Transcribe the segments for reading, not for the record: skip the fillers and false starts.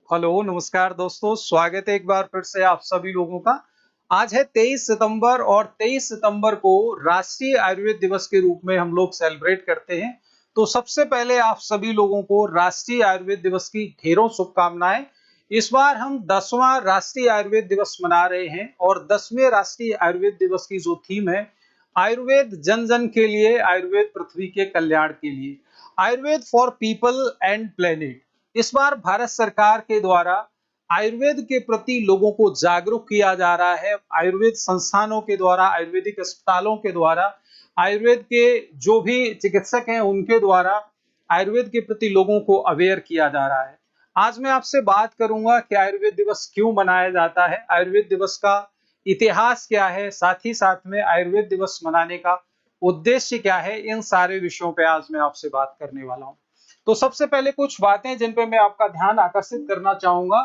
Hello, नमस्कार दोस्तों, स्वागत है एक बार फिर से आप सभी लोगों का। आज है 23 सितंबर और 23 सितंबर को राष्ट्रीय आयुर्वेद दिवस के रूप में हम लोग सेलिब्रेट करते हैं। तो सबसे पहले आप सभी लोगों को राष्ट्रीय आयुर्वेद दिवस की ढेरों शुभकामनाएं। इस बार हम 10वां राष्ट्रीय आयुर्वेद दिवस मना रहे हैं और 10वें राष्ट्रीय आयुर्वेद दिवस की जो थीम है, आयुर्वेद जन जन के लिए, आयुर्वेद पृथ्वी के कल्याण के लिए, Ayurveda for people and planet. इस बार भारत सरकार के द्वारा आयुर्वेद के प्रति लोगों को जागरूक किया जा रहा है। आयुर्वेद संस्थानों के द्वारा, आयुर्वेदिक अस्पतालों के द्वारा, आयुर्वेद के जो भी चिकित्सक हैं उनके द्वारा आयुर्वेद के प्रति लोगों को अवेयर किया जा रहा है। आज मैं आपसे बात करूंगा कि आयुर्वेद दिवस क्यों मनाया जाता है, आयुर्वेद दिवस का इतिहास क्या है, साथ ही साथ में आयुर्वेद दिवस मनाने का उद्देश्य क्या है। इन सारे विषयों पे आज मैं आपसे बात करने वाला हूं। तो सबसे पहले कुछ बातें जिन पे मैं आपका ध्यान आकर्षित करना चाहूंगा।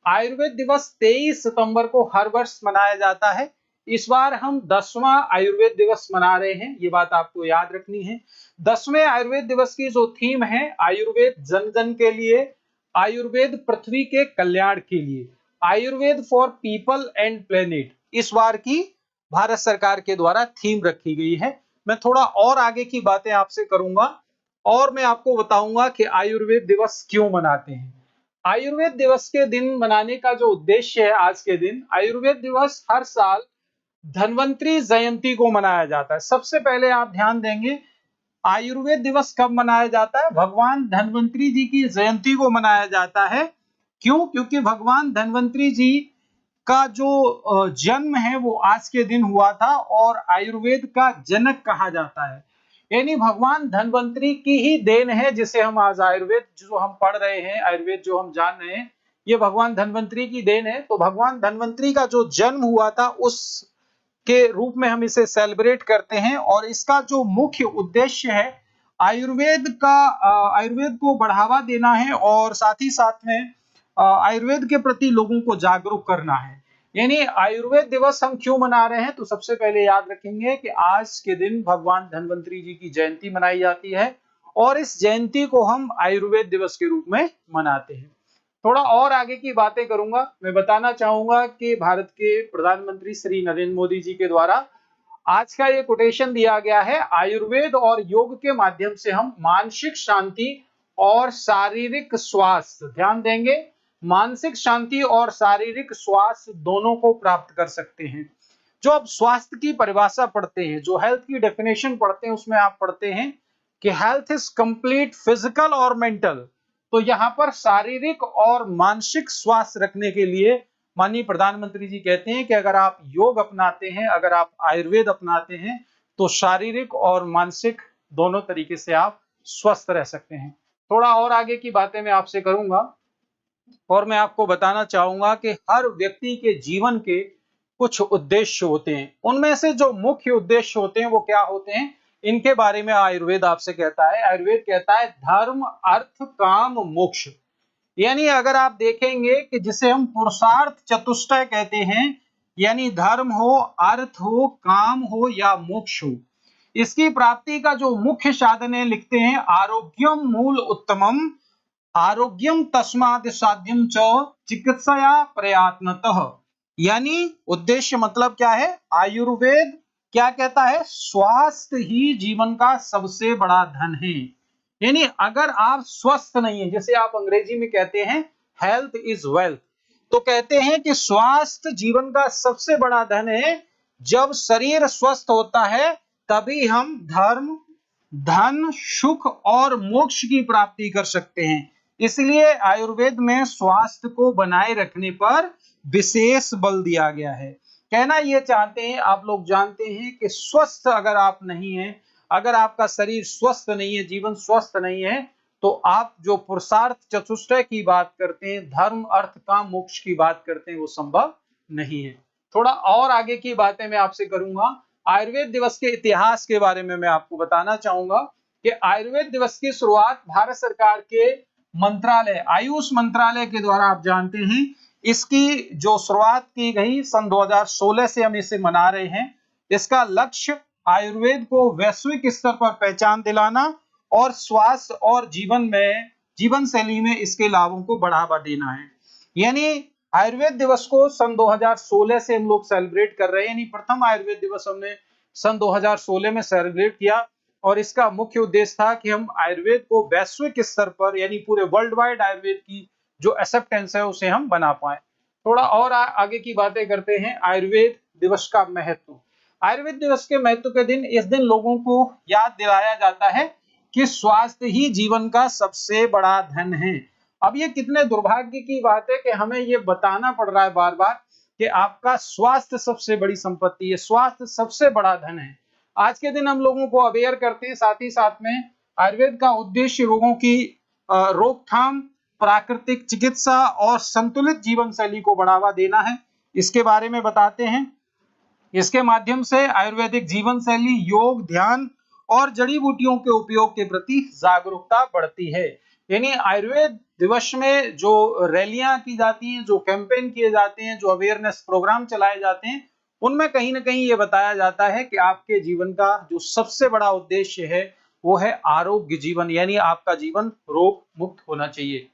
आयुर्वेद दिवस 23 सितंबर को हर वर्ष मनाया जाता है। इस बार हम 10वां आयुर्वेद दिवस मना रहे हैं, ये बात आपको याद रखनी है। 10वें आयुर्वेद दिवस की जो थीम है, आयुर्वेद जन जन के लिए, आयुर्वेद पृथ्वी के कल्याण के लिए, Ayurveda for people and planet, इस बार की भारत सरकार के द्वारा थीम रखी गई है। मैं थोड़ा और आगे की बातें आपसे करूंगा और मैं आपको बताऊंगा कि आयुर्वेद दिवस क्यों मनाते हैं। आयुर्वेद दिवस के दिन मनाने का जो उद्देश्य है, आज के दिन आयुर्वेद दिवस हर साल धन्वंतरी जयंती को मनाया जाता है। सबसे पहले आप ध्यान देंगे, आयुर्वेद दिवस कब मनाया जाता है? भगवान धन्वंतरी जी की जयंती को मनाया जाता है। क्यों? क्योंकि भगवान धन्वंतरी जी का जो जन्म है वो आज के दिन हुआ था और आयुर्वेद का जनक कहा जाता है। यानी भगवान धन्वंतरी की ही देन है जिसे हम आज आयुर्वेद जो हम पढ़ रहे हैं, आयुर्वेद जो हम जान रहे हैं, ये भगवान धन्वंतरी की देन है। तो भगवान धन्वंतरी का जो जन्म हुआ था उस के रूप में हम इसे सेलिब्रेट करते हैं और इसका जो मुख्य उद्देश्य है, आयुर्वेद को बढ़ावा देना है और साथ ही साथ में आयुर्वेद के प्रति लोगों को जागरूक करना है। यानी आयुर्वेद दिवस हम क्यों मना रहे हैं, तो सबसे पहले याद रखेंगे कि आज के दिन भगवान धन्वंतरी जी की जयंती मनाई जाती है और इस जयंती को हम आयुर्वेद दिवस के रूप में मनाते हैं। थोड़ा और आगे की बातें करूंगा। मैं बताना चाहूंगा कि भारत के प्रधानमंत्री श्री नरेंद्र मोदी जी के द्वारा आज का ये कोटेशन दिया गया है, आयुर्वेद और योग के माध्यम से हम मानसिक शांति और शारीरिक स्वास्थ्य, ध्यान देंगे, मानसिक शांति और शारीरिक स्वास्थ्य दोनों को प्राप्त कर सकते हैं। जो आप स्वास्थ्य की परिभाषा पढ़ते हैं, जो हेल्थ की डेफिनेशन पढ़ते हैं, उसमें आप पढ़ते हैं कि हेल्थ इज कंप्लीट फिजिकल और मेंटल। तो यहाँ पर शारीरिक और मानसिक स्वास्थ्य रखने के लिए माननीय प्रधानमंत्री जी कहते हैं कि अगर आप योग अपनाते हैं, अगर आप आयुर्वेद अपनाते हैं, तो शारीरिक और मानसिक दोनों तरीके से आप स्वस्थ रह सकते हैं। थोड़ा और आगे की बातें मैं आपसे करूंगा और मैं आपको बताना चाहूंगा कि हर व्यक्ति के जीवन के कुछ उद्देश्य होते हैं। उनमें से जो मुख्य उद्देश्य होते हैं वो क्या होते हैं, इनके बारे में आयुर्वेद आपसे कहता है। आयुर्वेद कहता है धर्म अर्थ काम मोक्ष। यानी अगर आप देखेंगे कि जिसे हम पुरुषार्थ चतुष्टय कहते हैं, यानी धर्म हो, अर्थ हो, काम हो या मोक्ष हो, इसकी प्राप्ति का जो मुख्य साधन है, लिखते हैं आरोग्यम मूल उत्तमम, आरोग्यम तस्मात् साध्यम च चिकित्सया प्रयत्नतः। यानी उद्देश्य मतलब क्या है, आयुर्वेद क्या कहता है, स्वास्थ्य ही जीवन का सबसे बड़ा धन है। यानी अगर आप स्वस्थ नहीं है, जैसे आप अंग्रेजी में कहते हैं हेल्थ इज वेल्थ, तो कहते हैं कि स्वास्थ्य जीवन का सबसे बड़ा धन है। जब शरीर स्वस्थ होता है तभी हम धर्म, धन, सुख और मोक्ष की प्राप्ति कर सकते हैं। इसलिए आयुर्वेद में स्वास्थ्य को बनाए रखने पर विशेष बल दिया गया है। कहना ये चाहते हैं, आप लोग जानते हैं कि स्वस्थ अगर आप नहीं है, अगर आपका शरीर स्वस्थ नहीं है, जीवन स्वस्थ नहीं है, तो आप जो पुरुषार्थ चतुष्टय की बात करते हैं, धर्म अर्थ काम मोक्ष की बात करते हैं, वो संभव नहीं है। थोड़ा और आगे की बातें मैं आपसे करूंगा। आयुर्वेद दिवस के इतिहास के बारे में मैं आपको बताना चाहूंगा कि आयुर्वेद दिवस की शुरुआत भारत सरकार के मंत्रालय, आयुष मंत्रालय के द्वारा, आप जानते हैं, इसकी जो शुरुआत की गई सन 2016 से हम इसे मना रहे हैं। इसका लक्ष्य आयुर्वेद को वैश्विक स्तर पर पहचान दिलाना और स्वास्थ्य और जीवन में जीवन शैली में इसके लाभों को बढ़ावा देना है। यानी आयुर्वेद दिवस को सन 2016 से हम लोग सेलिब्रेट कर रहे हैं, यानी प्रथम आयुर्वेद दिवस हमने सन 2016 में सेलिब्रेट किया और इसका मुख्य उद्देश्य था कि हम आयुर्वेद को वैश्विक स्तर पर यानी पूरे वर्ल्ड वाइड आयुर्वेद की जो एक्सेप्टेंस है उसे हम बना पाए। थोड़ा और आगे की बातें करते हैं। आयुर्वेद दिवस का महत्व। आयुर्वेद दिवस के महत्व के दिन इस दिन लोगों को याद दिलाया जाता है कि स्वास्थ्य ही जीवन का सबसे बड़ा धन है। अब ये कितने दुर्भाग्य की बात है कि हमें ये बताना पड़ रहा है बार बार कि आपका स्वास्थ्य सबसे बड़ी संपत्ति है, स्वास्थ्य सबसे बड़ा धन है। आज के दिन हम लोगों को अवेयर करते हैं। साथ ही साथ में आयुर्वेद का उद्देश्य लोगों की रोकथाम, प्राकृतिक चिकित्सा और संतुलित जीवन शैली को बढ़ावा देना है। इसके बारे में बताते हैं। इसके माध्यम से आयुर्वेदिक जीवन शैली, योग, ध्यान और जड़ी बूटियों के उपयोग के प्रति जागरूकता बढ़ती है। यानी आयुर्वेद दिवस में जो रैलियां की जाती हैं, जो कैंपेन किए जाते हैं, जो अवेयरनेस प्रोग्राम चलाए जाते हैं, उनमें कहीं ना कहीं ये बताया जाता है कि आपके जीवन का जो सबसे बड़ा उद्देश्य है वो है आरोग्य जीवन, यानी आपका जीवन रोग मुक्त होना चाहिए।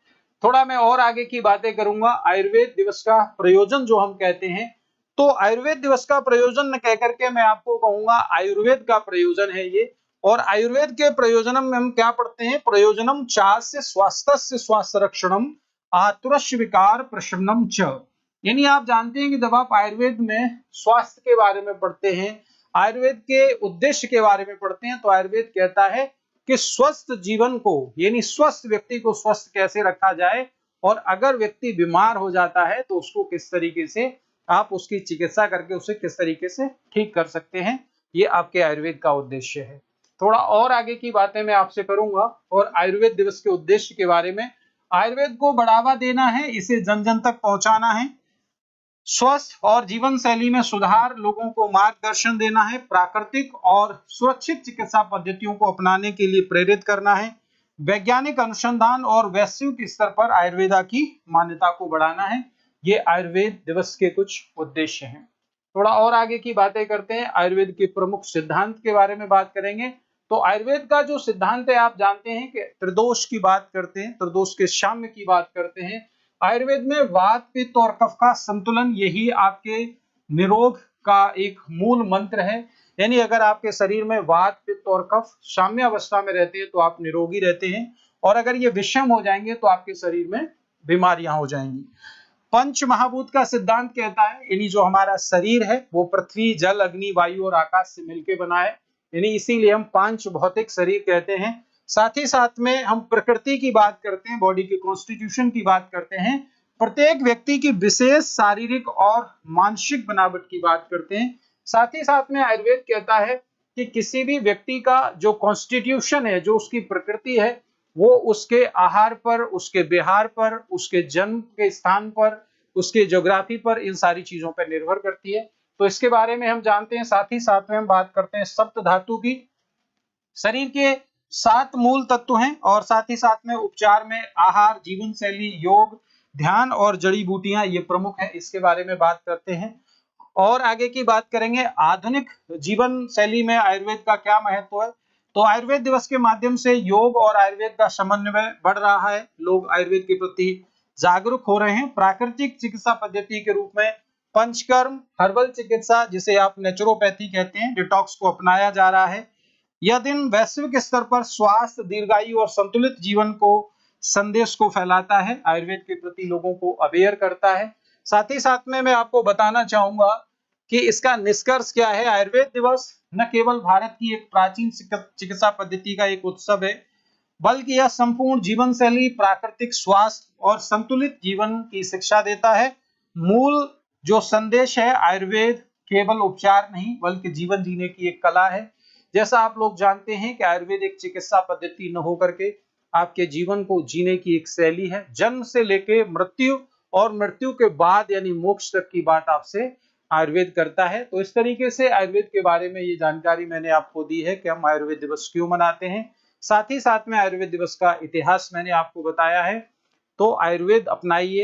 थोड़ा मैं और आगे की बातें करूंगा। आयुर्वेद दिवस का प्रयोजन जो हम कहते हैं, तो आयुर्वेद दिवस का प्रयोजन न कहकर के मैं आपको कहूंगा आयुर्वेद का प्रयोजन है ये। और आयुर्वेद के प्रयोजनम में हम क्या पढ़ते हैं? प्रयोजनम चास्य स्वास्थ्य स्वास्थ्य रक्षणम आतुरस्य विकार प्रशमनम च। यानी आप जानते हैं कि जब आप आयुर्वेद में स्वास्थ्य के बारे में पढ़ते हैं, आयुर्वेद के उद्देश्य के बारे में पढ़ते हैं, तो आयुर्वेद कहता है कि स्वस्थ जीवन को यानी स्वस्थ व्यक्ति को स्वस्थ कैसे रखा जाए और अगर व्यक्ति बीमार हो जाता है तो उसको किस तरीके से आप उसकी चिकित्सा करके उसे किस तरीके से ठीक कर सकते हैं, ये आपके आयुर्वेद का उद्देश्य है। थोड़ा और आगे की बातें मैं आपसे करूंगा और आयुर्वेद दिवस के उद्देश्य के बारे में। आयुर्वेद को बढ़ावा देना है, इसे जन जन तक पहुंचाना है, स्वस्थ और जीवन शैली में सुधार, लोगों को मार्गदर्शन देना है, प्राकृतिक और सुरक्षित चिकित्सा पद्धतियों को अपनाने के लिए प्रेरित करना है, वैज्ञानिक अनुसंधान और वैश्विक स्तर पर आयुर्वेदा की मान्यता को बढ़ाना है। ये आयुर्वेद दिवस के कुछ उद्देश्य हैं। थोड़ा और आगे की बातें करते हैं। आयुर्वेद के प्रमुख सिद्धांत के बारे में बात करेंगे। तो आयुर्वेद का जो सिद्धांत है, आप जानते हैं कि त्रिदोष की बात करते हैं, त्रिदोष के साम्य की बात करते हैं। आयुर्वेद में वात, पित्त और कफ का संतुलन, यही आपके निरोग का एक मूल मंत्र है। यानी अगर आपके शरीर में वात, पित्त और कफ साम्य अवस्था में रहते हैं तो आप निरोगी रहते हैं, और अगर ये विषम हो जाएंगे तो आपके शरीर में बीमारियां हो जाएंगी। पंच महाभूत का सिद्धांत कहता है, यानी जो हमारा शरीर है वो पृथ्वी, जल, अग्नि, वायु और आकाश से मिलकर बना है, यानी इसीलिए हम पांच भौतिक शरीर कहते हैं। साथ ही साथ में हम प्रकृति की बात करते हैं, बॉडी के कॉन्स्टिट्यूशन की बात करते हैं, प्रत्येक व्यक्ति की विशेष शारीरिक और मानसिक बनावट की बात करते हैं। साथ ही साथ में आयुर्वेद कहता है कि किसी भी व्यक्ति का जो कॉन्स्टिट्यूशन है, जो उसकी प्रकृति है, वो उसके आहार पर, उसके विहार पर, उसके जन्म के स्थान पर, उसके ज्योग्राफी पर, इन सारी चीजों पर निर्भर करती है। तो इसके बारे में हम जानते हैं। साथ ही साथ में हम बात करते हैं सप्त धातु की। शरीर के 7 मूल तत्व हैं और साथ ही साथ में उपचार में आहार, जीवन शैली, योग, ध्यान और जड़ी बूटियां ये प्रमुख है। इसके बारे में बात करते हैं और आगे की बात करेंगे। आधुनिक जीवन शैली में आयुर्वेद का क्या महत्व है? तो आयुर्वेद दिवस के माध्यम से योग और आयुर्वेद का समन्वय बढ़ रहा है, लोग आयुर्वेद के प्रति जागरूक हो रहे हैं। प्राकृतिक चिकित्सा पद्धति के रूप में पंचकर्म, हर्बल चिकित्सा, जिसे आप नेचुरोपैथी कहते हैं, डिटॉक्स को अपनाया जा रहा है। यह दिन वैश्विक स्तर पर स्वास्थ्य, दीर्घायु और संतुलित जीवन को संदेश को फैलाता है, आयुर्वेद के प्रति लोगों को अवेयर करता है। साथ ही साथ में मैं आपको बताना चाहूंगा कि इसका निष्कर्ष क्या है। आयुर्वेद दिवस न केवल भारत की एक प्राचीन चिकित्सा पद्धति का एक उत्सव है, बल्कि यह संपूर्ण जीवन शैली, प्राकृतिक स्वास्थ्य और संतुलित जीवन की शिक्षा देता है। मूल जो संदेश है, आयुर्वेद केवल उपचार नहीं बल्कि जीवन जीने की एक कला है। जैसा आप लोग जानते हैं कि आयुर्वेद एक चिकित्सा पद्धति न होकर के आपके जीवन को जीने की एक शैली है। जन्म से लेके मृत्यु और मृत्यु के बाद यानी मोक्ष तक की बात आपसे आयुर्वेद करता है। तो इस तरीके से आयुर्वेद के बारे में ये जानकारी मैंने आपको दी है कि हम आयुर्वेद दिवस क्यों मनाते हैं। साथ ही साथ में आयुर्वेद दिवस का इतिहास मैंने आपको बताया है। तो आयुर्वेद अपनाइए।